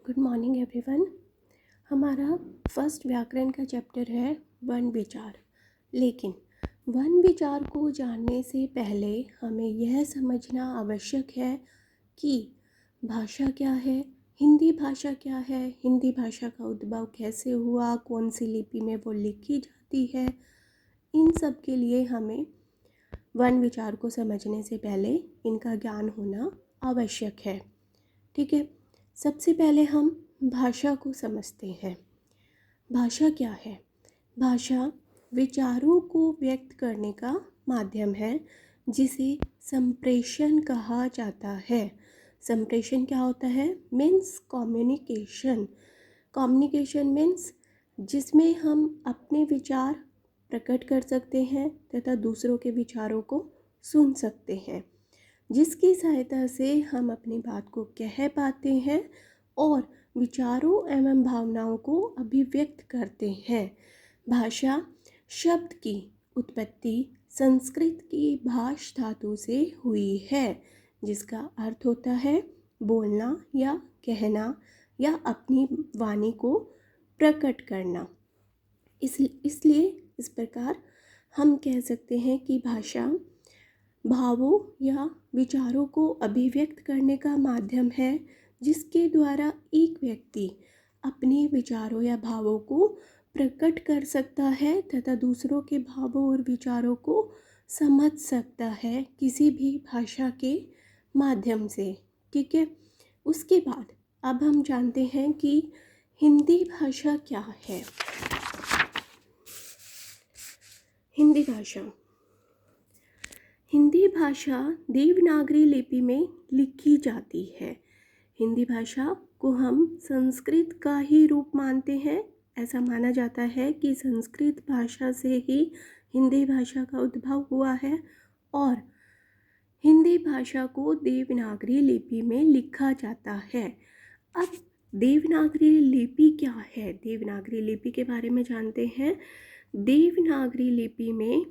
Good morning everyone. हमारा first व्याकरण का चैप्टर है वन विचार। लेकिन वन विचार को जानने से पहले हमें यह समझना आवश्यक है कि भाषा क्या है, हिंदी भाषा क्या है, हिंदी भाषा का उद्भव कैसे हुआ, कौन सी लिपि में वो लिखी जाती है। इन सब के लिए हमें वन विचार को समझने से पहले इनका ज्ञान होना आवश्यक है। ठीक है, सबसे पहले हम भाषा को समझते हैं। भाषा क्या है? भाषा विचारों को व्यक्त करने का माध्यम है जिसे संप्रेषण कहा जाता है। संप्रेषण क्या होता है? Means communication. कम्युनिकेशन मीन्स जिसमें हम अपने विचार प्रकट कर सकते हैं तथा दूसरों के विचारों को सुन सकते हैं, जिसकी सहायता से हम अपनी बात को कह पाते हैं और विचारों एवं भावनाओं को अभिव्यक्त करते हैं। भाषा शब्द की उत्पत्ति संस्कृत की भाष धातु से हुई है, जिसका अर्थ होता है बोलना या कहना या अपनी वाणी को प्रकट करना। इसलिए इस प्रकार हम कह सकते हैं कि भाषा भावों या विचारों को अभिव्यक्त करने का माध्यम है, जिसके द्वारा एक व्यक्ति अपने विचारों या भावों को प्रकट कर सकता है तथा दूसरों के भावों और विचारों को समझ सकता है किसी भी भाषा के माध्यम से। ठीक है, उसके बाद अब हम जानते हैं कि हिंदी भाषा क्या है। हिंदी भाषा देवनागरी लिपि में लिखी जाती है। हिंदी भाषा को हम संस्कृत का ही रूप मानते हैं। ऐसा माना जाता है कि संस्कृत भाषा से ही हिंदी भाषा का उद्भव हुआ है और हिंदी भाषा को देवनागरी लिपि में लिखा जाता है। अब देवनागरी लिपि क्या है? देवनागरी लिपि के बारे में जानते हैं। देवनागरी लिपि में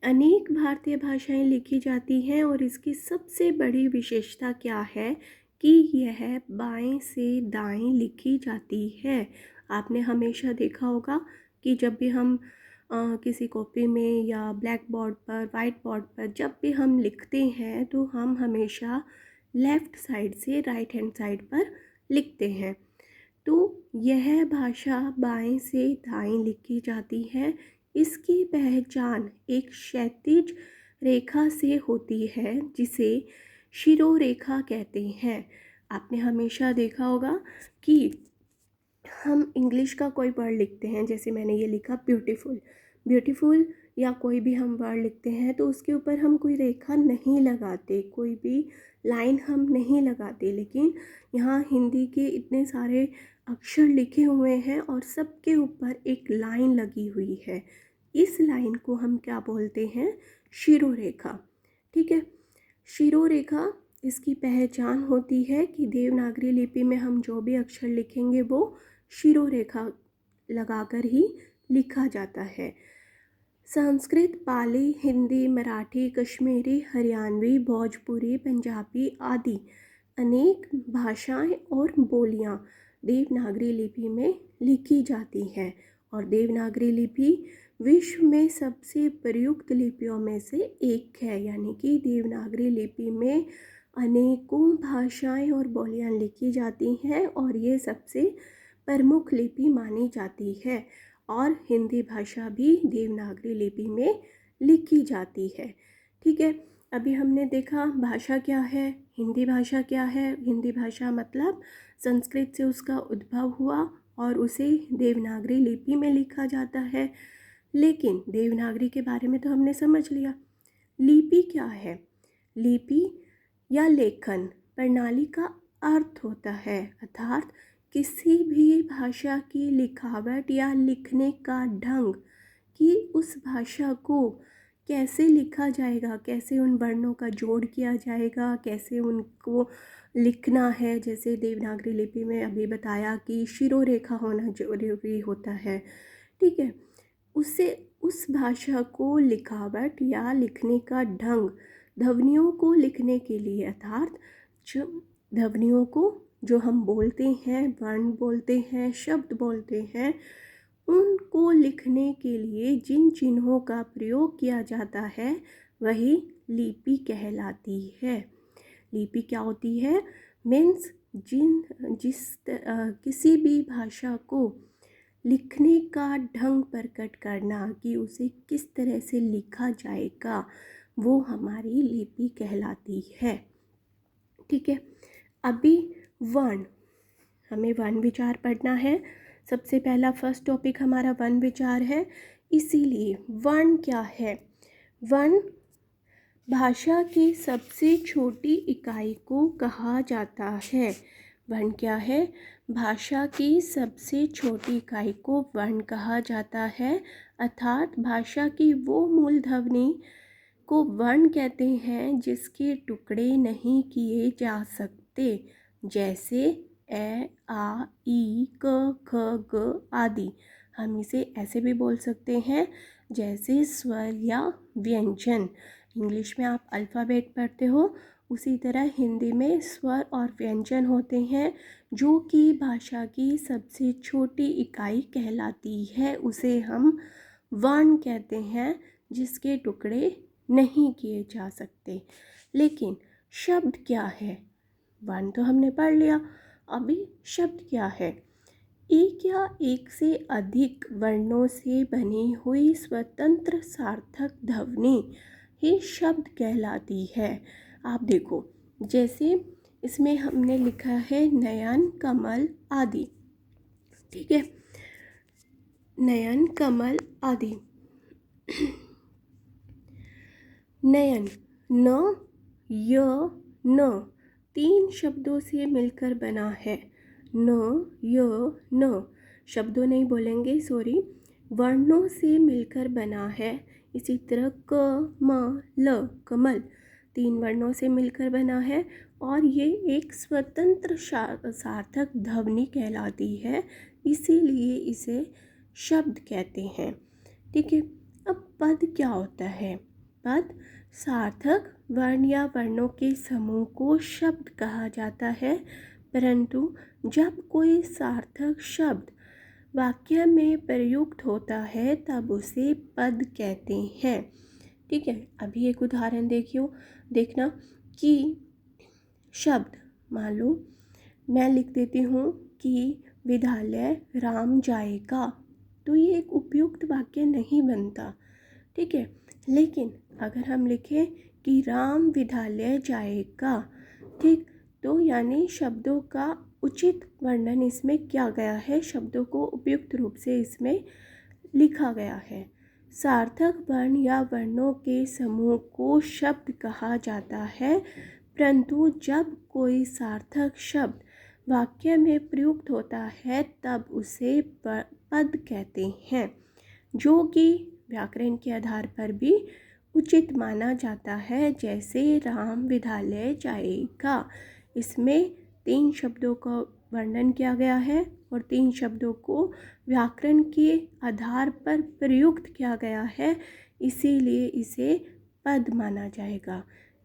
अनेक भारतीय भाषाएं लिखी जाती हैं और इसकी सबसे बड़ी विशेषता क्या है कि यह बाएं से दाएं लिखी जाती है। आपने हमेशा देखा होगा कि जब भी हम किसी कॉपी में या ब्लैक बोर्ड पर, वाइट बोर्ड पर जब भी हम लिखते हैं तो हम हमेशा लेफ़्ट साइड से राइट हैंड साइड पर लिखते हैं। तो यह भाषा बाएं से दाएं लिखी जाती है। इसकी पहचान एक क्षैतिज रेखा से होती है जिसे शिरोरेखा कहते हैं। आपने हमेशा देखा होगा कि हम इंग्लिश का कोई वर्ड लिखते हैं, जैसे मैंने ये लिखा ब्यूटीफुल या कोई भी हम वर्ड लिखते हैं तो उसके ऊपर हम कोई रेखा नहीं लगाते, कोई भी लाइन हम नहीं लगाते। लेकिन यहाँ हिंदी के इतने सारे अक्षर लिखे हुए हैं और सबके ऊपर एक लाइन लगी हुई है। इस लाइन को हम क्या बोलते हैं? शिरोरेखा। ठीक है, शिरोरेखा इसकी पहचान होती है कि देवनागरी लिपि में हम जो भी अक्षर लिखेंगे वो शिरोरेखा लगाकर ही लिखा जाता है। संस्कृत, पाली, हिंदी, मराठी, कश्मीरी, हरियाणवी, भोजपुरी, पंजाबी आदि अनेक भाषाएं और बोलियां देवनागरी लिपि में लिखी जाती हैं और देवनागरी लिपि विश्व में सबसे प्रयुक्त लिपियों में से एक है। यानी कि देवनागरी लिपि में अनेकों भाषाएं और बोलियां लिखी जाती हैं और ये सबसे प्रमुख लिपि मानी जाती है और हिंदी भाषा भी देवनागरी लिपि में लिखी जाती है। ठीक है, अभी हमने देखा भाषा क्या है, हिंदी भाषा क्या है। हिंदी भाषा मतलब संस्कृत से उसका उद्भव हुआ और उसे देवनागरी लिपि में लिखा जाता है। लेकिन देवनागरी के बारे में तो हमने समझ लिया। लिपि क्या है? लिपि या लेखन प्रणाली का अर्थ होता है, अर्थात किसी भी भाषा की लिखावट या लिखने का ढंग कि उस भाषा को कैसे लिखा जाएगा, कैसे उन वर्णों का जोड़ किया जाएगा, कैसे उनको लिखना है। जैसे देवनागरी लिपि में अभी बताया कि शिरोरेखा होना जरूरी होता है। ठीक है, उससे उस भाषा को लिखावट या लिखने का ढंग ध्वनियों को लिखने के लिए, अर्थात ध्वनियों को जो हम बोलते हैं, वर्ण बोलते हैं, शब्द बोलते हैं, उनको लिखने के लिए जिन चिन्हों का प्रयोग किया जाता है वही लिपि कहलाती है। लिपि क्या होती है? मीन्स किसी भी भाषा को लिखने का ढंग प्रकट करना कि उसे किस तरह से लिखा जाएगा, वो हमारी लिपि कहलाती है। ठीक है, अभी वर्ण, हमें वर्ण विचार पढ़ना है। सबसे पहला फर्स्ट टॉपिक हमारा वर्ण विचार है। इसीलिए वर्ण क्या है? वर्ण भाषा की सबसे छोटी इकाई को कहा जाता है। वर्ण क्या है? भाषा की सबसे छोटी इकाई को वर्ण कहा जाता है, अर्थात भाषा की वो मूल ध्वनि को वर्ण कहते हैं जिसके टुकड़े नहीं किए जा सकते, जैसे ए, आ, ई, क, ख, ग आदि। हम इसे ऐसे भी बोल सकते हैं जैसे स्वर या व्यंजन। इंग्लिश में आप अल्फ़ाबेट पढ़ते हो, उसी तरह हिंदी में स्वर और व्यंजन होते हैं, जो कि भाषा की सबसे छोटी इकाई कहलाती है। उसे हम वर्ण कहते हैं जिसके टुकड़े नहीं किए जा सकते। लेकिन शब्द क्या है? वर्ण तो हमने पढ़ लिया, अभी शब्द क्या है? एक या एक से अधिक वर्णों से बनी हुई स्वतंत्र सार्थक ध्वनि ही शब्द कहलाती है। आप देखो, जैसे इसमें हमने लिखा है नयन, कमल आदि। ठीक है, नयन, कमल आदि। नयन, न, य, न, 3 शब्दों से मिलकर बना है। न, य, न शब्दों नहीं बोलेंगे, सॉरी, वर्णों से मिलकर बना है। इसी तरह क, म, ल, कमल 3 वर्णों से मिलकर बना है और ये एक स्वतंत्र सार्थक ध्वनि कहलाती है, इसीलिए इसे शब्द कहते हैं। ठीक है, अब पद क्या होता है? पद सार्थक वर्ण या वर्णों के समूह को शब्द कहा जाता है, परंतु जब कोई सार्थक शब्द वाक्य में प्रयुक्त होता है तब उसे पद कहते हैं। ठीक है, अभी एक उदाहरण देखना कि शब्द, मान लो मैं लिख देती हूँ कि विद्यालय राम जाएगा, तो ये एक उपयुक्त वाक्य नहीं बनता। ठीक है, लेकिन अगर हम लिखें कि राम विद्यालय जाएगा, ठीक, तो यानी शब्दों का उचित वर्णन इसमें किया गया है, शब्दों को उपयुक्त रूप से इसमें लिखा गया है। सार्थक वर्ण या वर्णों के समूह को शब्द कहा जाता है, परंतु जब कोई सार्थक शब्द वाक्य में प्रयुक्त होता है तब उसे पद कहते हैं, जो कि व्याकरण के आधार पर भी उचित माना जाता है। जैसे राम विद्यालय जाएगा, इसमें 3 शब्दों का वर्णन किया गया है और 3 शब्दों को व्याकरण के आधार पर प्रयुक्त किया गया है, इसीलिए इसे पद माना जाएगा।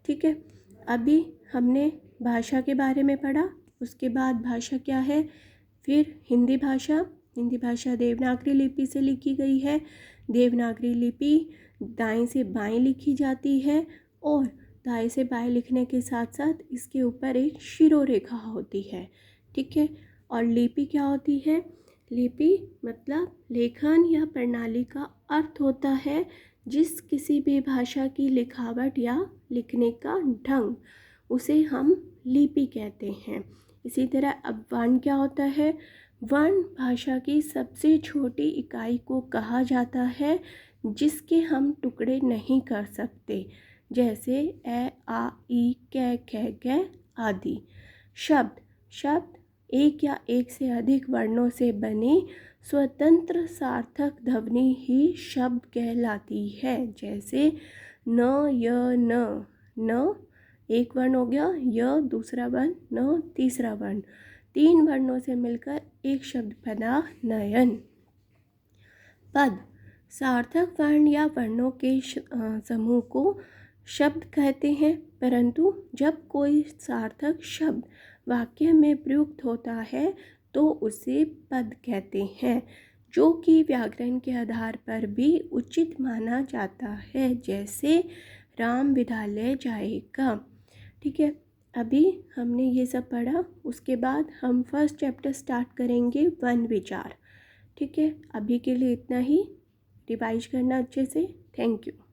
ठीक है, अभी हमने भाषा के बारे में पढ़ा, उसके बाद भाषा क्या है, फिर हिंदी भाषा। हिंदी भाषा देवनागरी लिपि से लिखी गई है। देवनागरी लिपि दाएं से बाएं लिखी जाती है और दाएं से बाएं लिखने के साथ साथ इसके ऊपर एक शिरोरेखा होती है। ठीक है, और लिपि क्या होती है? लिपि मतलब लेखन या प्रणाली का अर्थ होता है जिस किसी भी भाषा की लिखावट या लिखने का ढंग, उसे हम लिपि कहते हैं। इसी तरह अब वर्ण क्या होता है? वर्ण भाषा की सबसे छोटी इकाई को कहा जाता है जिसके हम टुकड़े नहीं कर सकते, जैसे ए, आ, ई, कै, ख, ग आदि। शब्द एक या एक से अधिक वर्णों से बनी स्वतंत्र सार्थक ध्वनि ही शब्द कहलाती है, जैसे न, य, न एक वर्ण हो गया, य दूसरा वर्ण, न तीसरा वर्ण, 3 वर्णों से मिलकर एक शब्द बना नयन। पद सार्थक वर्ण या वर्णों के समूह को शब्द कहते हैं, परंतु जब कोई सार्थक शब्द वाक्य में प्रयुक्त होता है तो उसे पद कहते हैं, जो कि व्याकरण के आधार पर भी उचित माना जाता है, जैसे राम विद्यालय जाएगा। ठीक है, अभी हमने ये सब पढ़ा, उसके बाद हम फर्स्ट चैप्टर स्टार्ट करेंगे वन विचार। ठीक है, अभी के लिए इतना ही। रिवाइज करना अच्छे से। Thank you.